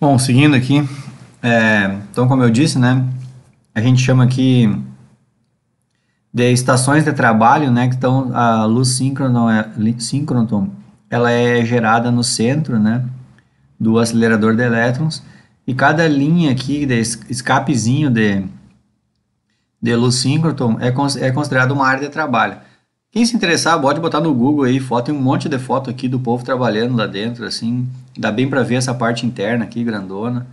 Bom, seguindo aqui, então como eu disse, né, a gente chama aqui de estações de trabalho, né, que estão a luz síncroton, ela é gerada no centro, né, do acelerador de elétrons e cada linha aqui de escapezinho de luz síncroton é considerado uma área de trabalho. Quem se interessar, pode botar no Google aí foto, tem um monte de foto aqui do povo trabalhando lá dentro, assim, dá bem para ver essa parte interna aqui, grandona.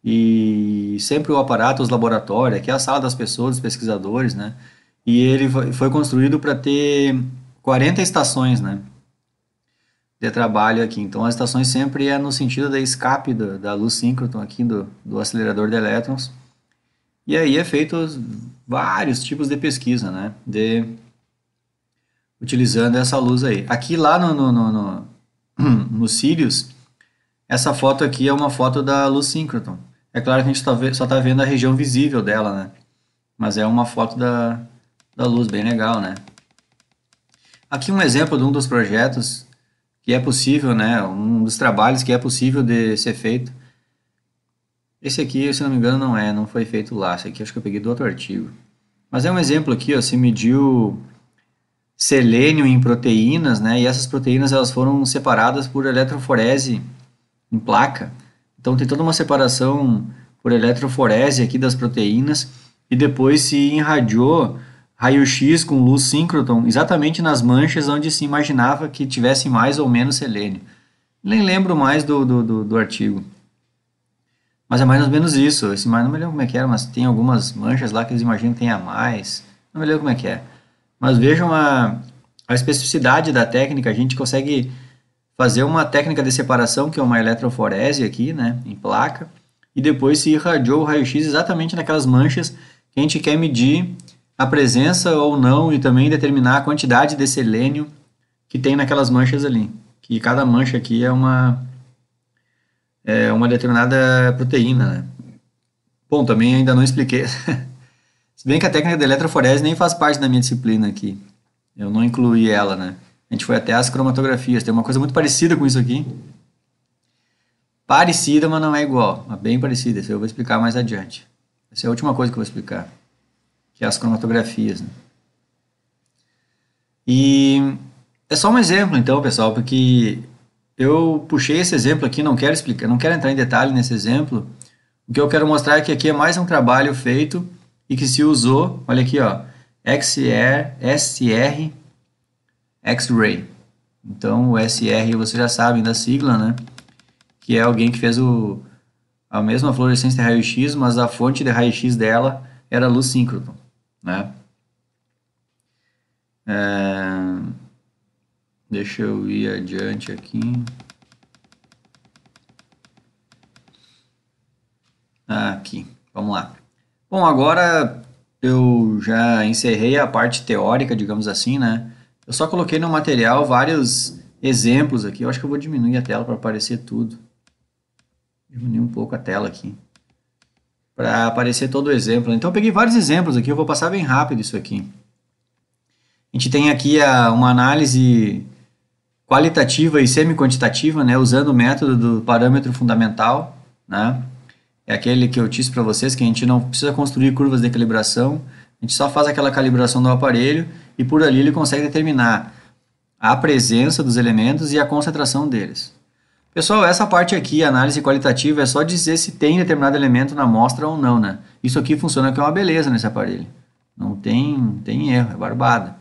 E sempre o aparato, os laboratórios, aqui é a sala das pessoas, dos pesquisadores, né? E ele foi construído para ter 40 estações, né? De trabalho aqui. Então, as estações sempre é no sentido da escape da luz síncroton aqui do acelerador de elétrons. E aí é feito vários tipos de pesquisa, né? Utilizando essa luz aí. Aqui lá no Sirius, essa foto aqui é uma foto da luz síncroton. É claro que a gente só está vendo a região visível dela, né? Mas é uma foto da luz, bem legal, né? Aqui um exemplo de um dos projetos que é possível, né? Um dos trabalhos que é possível de ser feito. Esse aqui, se não me engano, não foi feito lá. Esse aqui acho que eu peguei do outro artigo. Mas é um exemplo aqui, ó, se mediu selênio em proteínas, né? E essas proteínas elas foram separadas por eletroforese em placa. Então tem toda uma separação por eletroforese aqui das proteínas e depois se irradiou raio-x com luz síncroton exatamente nas manchas onde se imaginava que tivesse mais ou menos selênio. Nem lembro mais do artigo. Mas é mais ou menos isso. Não me lembro como é que era, mas tem algumas manchas lá que eles imaginam que tenha mais. Não me lembro como é que é. Mas vejam a especificidade da técnica. A gente consegue fazer uma técnica de separação, que é uma eletroforese aqui, né, em placa, e depois se irradiou o raio-x exatamente naquelas manchas que a gente quer medir a presença ou não e também determinar a quantidade de selênio que tem naquelas manchas ali. Que cada mancha aqui é uma determinada proteína, né? Bom, também ainda não expliquei. Se bem que a técnica de eletroforese nem faz parte da minha disciplina aqui. Eu não incluí ela, né? A gente foi até as cromatografias. Tem uma coisa muito parecida com isso aqui. Parecida, mas não é igual. Mas bem parecida. Isso eu vou explicar mais adiante. Essa é a última coisa que eu vou explicar. Que é as cromatografias, né? E é só um exemplo, então, pessoal, porque eu puxei esse exemplo aqui, não quero explicar, não quero entrar em detalhe nesse exemplo. O que eu quero mostrar é que aqui é mais um trabalho feito e que se usou, olha aqui, ó, SR X-Ray. Então, o SR vocês já sabem da sigla, né? Que é alguém que fez a mesma fluorescência de raio-x, mas a fonte de raio-x dela era luz síncroton, né? Deixa eu ir adiante aqui. Aqui, vamos lá. Bom, agora eu já encerrei a parte teórica, digamos assim, né? Eu só coloquei no material vários exemplos aqui. Eu acho que eu vou diminuir a tela para aparecer tudo. Diminuir um pouco a tela aqui. Para aparecer todo o exemplo. Então eu peguei vários exemplos aqui, eu vou passar bem rápido isso aqui. A gente tem aqui uma análise qualitativa e semi-quantitativa, né? Usando o método do parâmetro fundamental, né? É aquele que eu disse para vocês que a gente não precisa construir curvas de calibração, a gente só faz aquela calibração do aparelho e por ali ele consegue determinar a presença dos elementos e a concentração deles. Pessoal, essa parte aqui, análise qualitativa, é só dizer se tem determinado elemento na amostra ou não, né? Isso aqui funciona que é uma beleza nesse aparelho. Não tem erro, é barbada.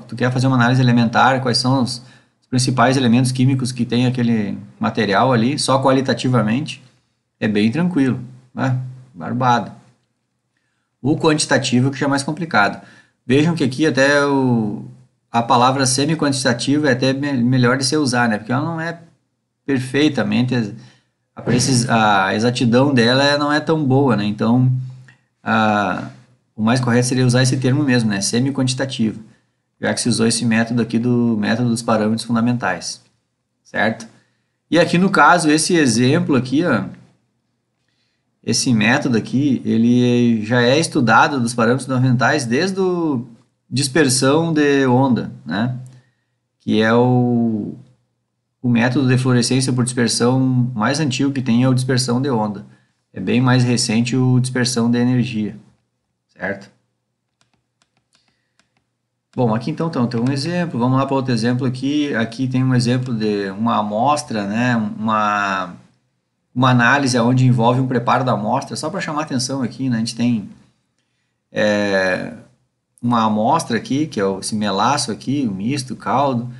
Tu quer fazer uma análise elementar, quais são os principais elementos químicos que tem aquele material ali, só qualitativamente, é bem tranquilo, né? Barbado. O quantitativo que já é mais complicado. Vejam que aqui até a palavra semi-quantitativa é até melhor de se usar, né? Porque ela não é perfeitamente, a exatidão dela não é tão boa, né? Então, o mais correto seria usar esse termo mesmo, né? Semi-quantitativo, já que se usou esse método aqui do método dos parâmetros fundamentais, certo? E aqui no caso, esse exemplo aqui, ó, esse método aqui, ele já é estudado dos parâmetros fundamentais desde a dispersão de onda, né? Que é o método de fluorescência por dispersão mais antigo que tem é o dispersão de onda. É bem mais recente o dispersão de energia, certo? Bom, aqui então tem um exemplo, vamos lá para outro exemplo aqui. Aqui tem um exemplo de uma amostra, né? Uma análise onde envolve um preparo da amostra, só para chamar atenção aqui, né? A gente tem uma amostra aqui, que é esse melaço aqui, o misto, o caldo,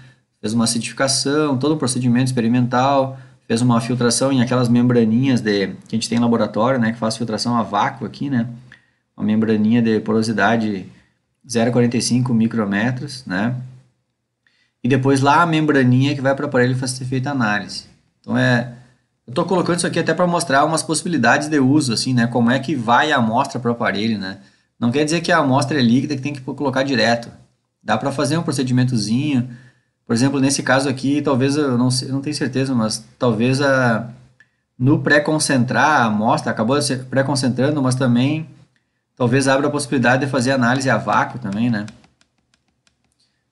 fez uma acidificação, todo o procedimento experimental, fez uma filtração em aquelas membraninhas que a gente tem em laboratório, né? Que faz filtração a vácuo aqui, né? Uma membraninha de porosidade 0,45 micrômetros, né? E depois lá a membraninha que vai para o aparelho para ser feita a análise. Então eu estou colocando isso aqui até para mostrar umas possibilidades de uso, assim, né? Como é que vai a amostra para o aparelho, né? Não quer dizer que a amostra é líquida que tem que colocar direto. Dá para fazer um procedimentozinho. Por exemplo, nesse caso aqui, talvez eu não sei, não tenho certeza, mas talvez no pré-concentrar a amostra acabou se pré-concentrando, mas também talvez abra a possibilidade de fazer análise a vácuo também, né?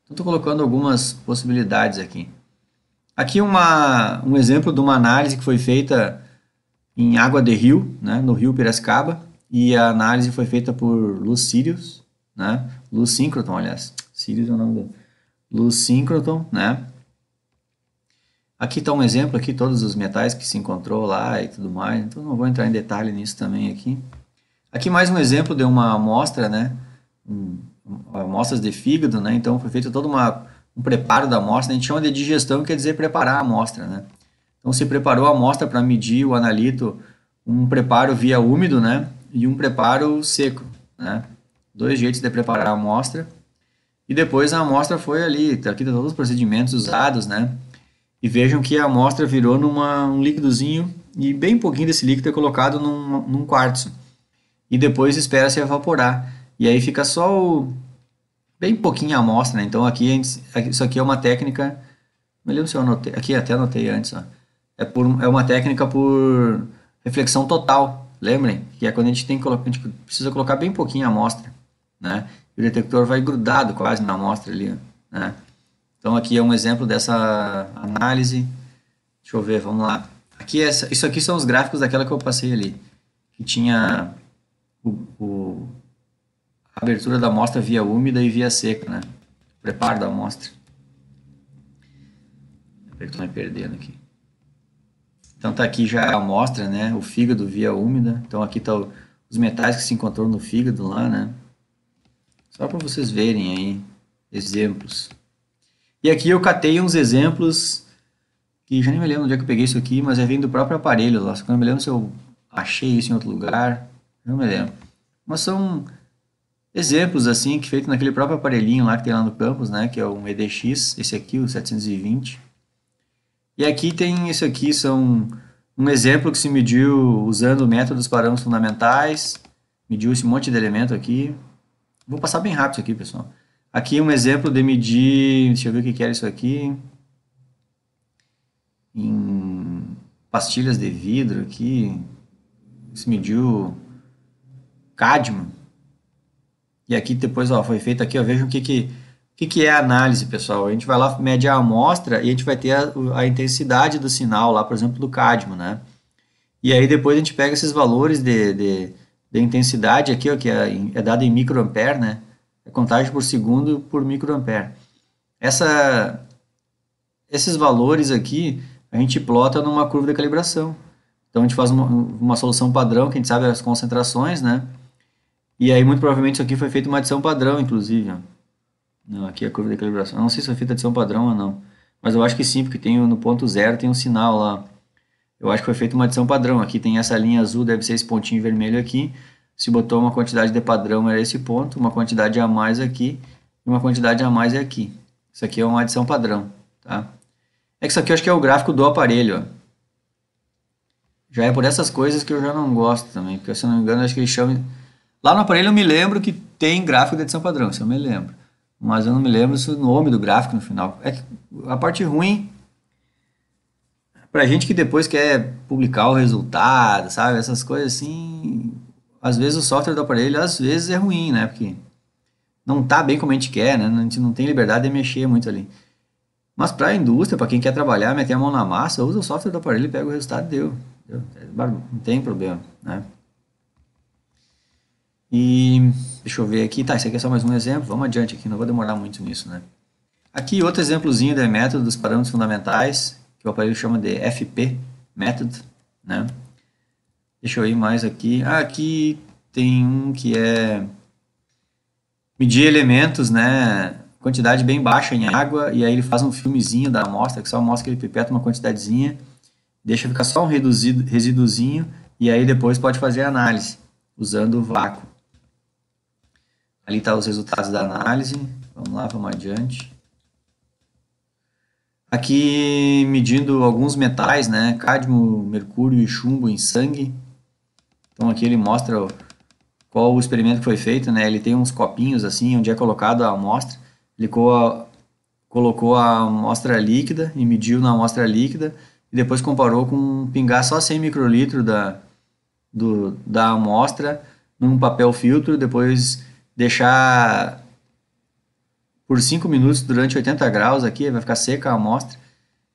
Então, estou colocando algumas possibilidades aqui. Aqui um exemplo de uma análise que foi feita em água de rio, né, no rio Piracicaba, e a análise foi feita por luz Sirius, né, luz síncroton, aliás, Sirius é o nome dele, luz síncroton, né. Aqui está um exemplo aqui, todos os metais que se encontrou lá e tudo mais, então não vou entrar em detalhe nisso também aqui. Aqui mais um exemplo de uma amostra, né, amostras de fígado, né, então foi feito todo um preparo da amostra, a gente chama de digestão, quer dizer preparar a amostra, né. Então se preparou a amostra para medir o analito, um preparo via úmido, né, e um preparo seco, né, dois jeitos de preparar a amostra, e depois a amostra foi ali, aqui estão todos os procedimentos usados, né, e vejam que a amostra virou um líquidozinho, e bem pouquinho desse líquido é colocado num quartzo, e depois espera-se evaporar, e aí fica só bem pouquinho a amostra, né? Então aqui isso aqui é uma técnica, não lembro se eu anotei, aqui até anotei antes, ó. É uma técnica por reflexão total, lembrem? Que é quando a gente precisa colocar bem pouquinho a amostra, né? E o detector vai grudado quase na amostra ali, né? Então aqui é um exemplo dessa análise. Deixa eu ver, vamos lá. Aqui isso aqui são os gráficos daquela que eu passei ali, que tinha a abertura da amostra via úmida e via seca, né? Preparo da amostra. Estou me perdendo aqui. Então tá aqui já a amostra, né? O fígado via úmida. Então aqui tá os metais que se encontrou no fígado lá, né? Só para vocês verem aí exemplos. E aqui eu catei uns exemplos que já nem me lembro onde é que eu peguei isso aqui, mas vem do próprio aparelho lá. Só que eu não me lembro se eu achei isso em outro lugar. Não me lembro. Mas são exemplos assim, que feito naquele próprio aparelhinho lá que tem lá no campus, né? Que é um EDX, esse aqui, o 720. E aqui tem isso aqui, são um exemplo que se mediu usando métodos parâmetros fundamentais. Mediu esse monte de elemento aqui. Vou passar bem rápido isso aqui, pessoal. Aqui um exemplo de medir, deixa eu ver o que era isso aqui. Em pastilhas de vidro aqui. Se mediu cádmio. E aqui depois, ó, foi feito aqui, ó, vejam o que é a análise, pessoal. A gente vai lá, mede a amostra e a gente vai ter a intensidade do sinal lá, por exemplo, do cádmio, né? E aí depois a gente pega esses valores de intensidade aqui, ó, que é dado em microampere, né? É contagem por segundo por microampere. Esses valores aqui a gente plota numa curva de calibração. Então a gente faz uma solução padrão, que a gente sabe as concentrações, né? E aí muito provavelmente isso aqui foi feito uma adição padrão, inclusive, ó. Não, aqui é a curva de calibração. Eu não sei se foi feita adição padrão ou não. Mas eu acho que sim, porque tem no ponto zero tem um sinal lá. Eu acho que foi feita uma adição padrão. Aqui tem essa linha azul, deve ser esse pontinho vermelho aqui. Se botou uma quantidade de padrão era esse ponto, uma quantidade a mais aqui e uma quantidade a mais é aqui. Isso aqui é uma adição padrão, tá? É que isso aqui eu acho que é o gráfico do aparelho, ó. Já é por essas coisas que eu já não gosto também, porque se eu não me engano, acho que eles chamam... Lá no aparelho eu me lembro que tem gráfico de adição padrão, isso eu me lembro. Mas eu não me lembro o nome do gráfico no final. É que a parte ruim, pra gente que depois quer publicar o resultado, sabe? Essas coisas assim, às vezes o software do aparelho, às vezes é ruim, né? Porque não tá bem como a gente quer, né? A gente não tem liberdade de mexer muito ali. Mas para a indústria, para quem quer trabalhar, meter a mão na massa, usa o software do aparelho, pega o resultado e deu. Não tem problema, né? E deixa eu ver aqui, tá, esse aqui é só mais um exemplo, vamos adiante aqui, não vou demorar muito nisso, né? Aqui outro exemplozinho de método dos parâmetros fundamentais, que o aparelho chama de FP Method, né? Deixa eu ir mais aqui. Aqui tem um que é medir elementos, né? Quantidade bem baixa em água, e aí ele faz um filmezinho da amostra, que só mostra que ele pipeta uma quantidadezinha, deixa ficar só um resíduozinho, e aí depois pode fazer a análise, usando o vácuo. Ali tá os resultados da análise. Vamos lá, vamos adiante. Aqui medindo alguns metais, né? Cádmio, mercúrio e chumbo em sangue. Então aqui ele mostra qual o experimento que foi feito, né? Ele tem uns copinhos assim, onde é colocado a amostra. Ele colocou a amostra líquida e mediu na amostra líquida e depois comparou com pingar só 100 microlitros da amostra num papel filtro, depois deixar por 5 minutos durante 80 graus aqui, vai ficar seca a amostra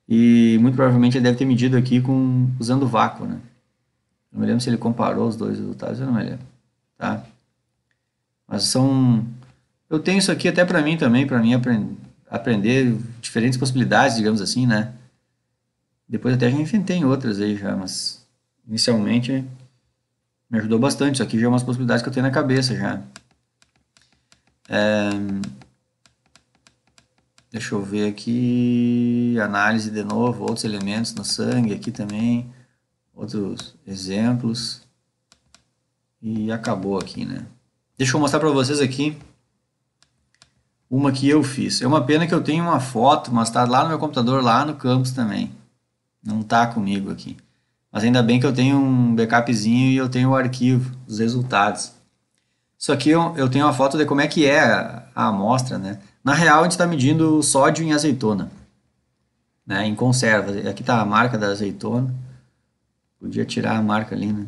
e muito provavelmente ele deve ter medido aqui usando vácuo, né? Não me lembro se ele comparou os dois resultados, eu não me lembro, tá? Mas eu tenho isso aqui até para mim também, para mim aprender diferentes possibilidades, digamos assim, né? Depois até já inventei outras aí já, mas inicialmente me ajudou bastante. Isso aqui já é umas possibilidades que eu tenho na cabeça já. Deixa eu ver aqui, análise de novo, outros elementos no sangue aqui também, outros exemplos. E acabou aqui, né? Deixa eu mostrar para vocês aqui uma que eu fiz. É uma pena que eu tenho uma foto, mas está lá no meu computador, lá no campus também. Não está comigo aqui. Mas ainda bem que eu tenho um backupzinho e eu tenho o arquivo dos resultados. Isso aqui eu tenho uma foto de como é que é a amostra, né? Na real, a gente está medindo sódio em azeitona, né? Em conserva. Aqui está a marca da azeitona. Podia tirar a marca ali, né?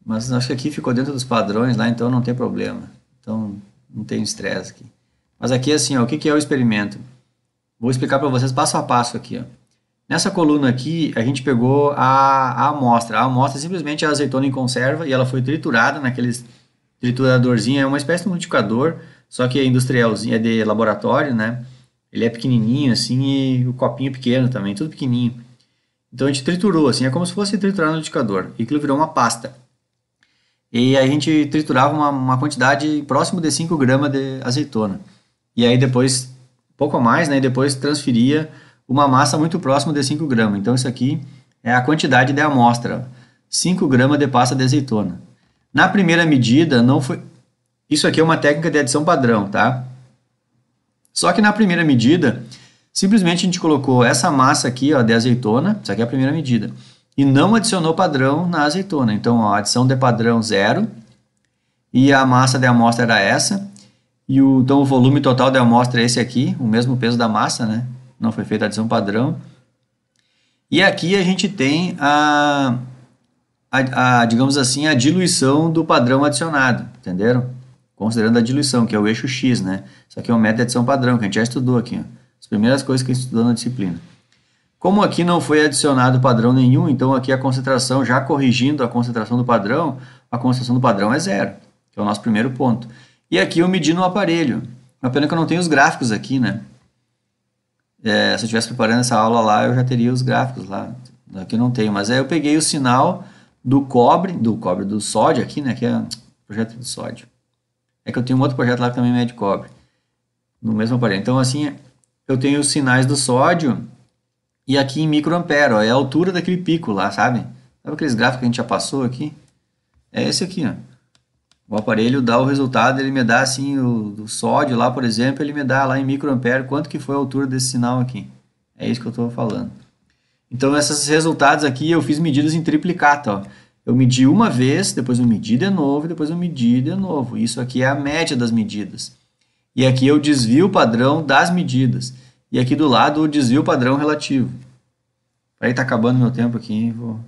Mas acho que aqui ficou dentro dos padrões lá, então não tem problema. Então não tem estresse aqui. Mas aqui assim, ó, o que é o experimento? Vou explicar para vocês passo a passo aqui, ó. Nessa coluna aqui, a gente pegou a amostra. A amostra simplesmente é a azeitona em conserva e ela foi triturada naqueles trituradorzinho. É uma espécie de multiplicador, só que é industrialzinho, é de laboratório, né? Ele é pequenininho assim e o copinho pequeno também, tudo pequenininho. Então a gente triturou assim, é como se fosse triturar no liquidificador. E aquilo virou uma pasta. E a gente triturava uma quantidade próximo de 5 gramas de azeitona. E aí depois, pouco a mais, né? E depois transferia uma massa muito próxima de 5 gramas. Então isso aqui é a quantidade de amostra. 5 gramas de pasta de azeitona. Na primeira medida, não foi... Isso aqui é uma técnica de adição padrão, tá? Só que na primeira medida, simplesmente a gente colocou essa massa aqui, ó, de azeitona, isso aqui é a primeira medida, e não adicionou padrão na azeitona. Então, ó, a adição de padrão 0, e a massa de amostra era essa, e então o volume total da amostra é esse aqui, o mesmo peso da massa, né? Não foi feita a adição padrão. E aqui a gente tem digamos assim, a diluição do padrão adicionado, entenderam? Considerando a diluição, que é o eixo X, né? Isso aqui é um método de adição padrão, que a gente já estudou aqui, ó. As primeiras coisas que a gente estudou na disciplina. Como aqui não foi adicionado padrão nenhum, então aqui a concentração, já corrigindo a concentração do padrão, a concentração do padrão é 0, que é o nosso primeiro ponto. E aqui eu medi no aparelho. Uma pena que eu não tenho os gráficos aqui, né? Se eu estivesse preparando essa aula lá, eu já teria os gráficos lá. Aqui não tenho, mas aí eu peguei o sinal do sódio aqui, né? Que é o projeto do sódio. É que eu tenho um outro projeto lá que também mede cobre, no mesmo aparelho. Então, assim, eu tenho os sinais do sódio e aqui em microampere, ó, é a altura daquele pico lá, sabe? Sabe aqueles gráficos que a gente já passou aqui? É esse aqui, ó. O aparelho dá o resultado, ele me dá assim, do sódio lá, por exemplo, ele me dá lá em microampere quanto que foi a altura desse sinal aqui. É isso que eu estou falando. Então, esses resultados aqui eu fiz medidas em triplicata, ó. Eu medi uma vez, depois eu medi de novo, depois eu medi de novo. Isso aqui é a média das medidas. E aqui eu desvio padrão das medidas. E aqui do lado o desvio padrão relativo. Aí tá acabando meu tempo aqui, vou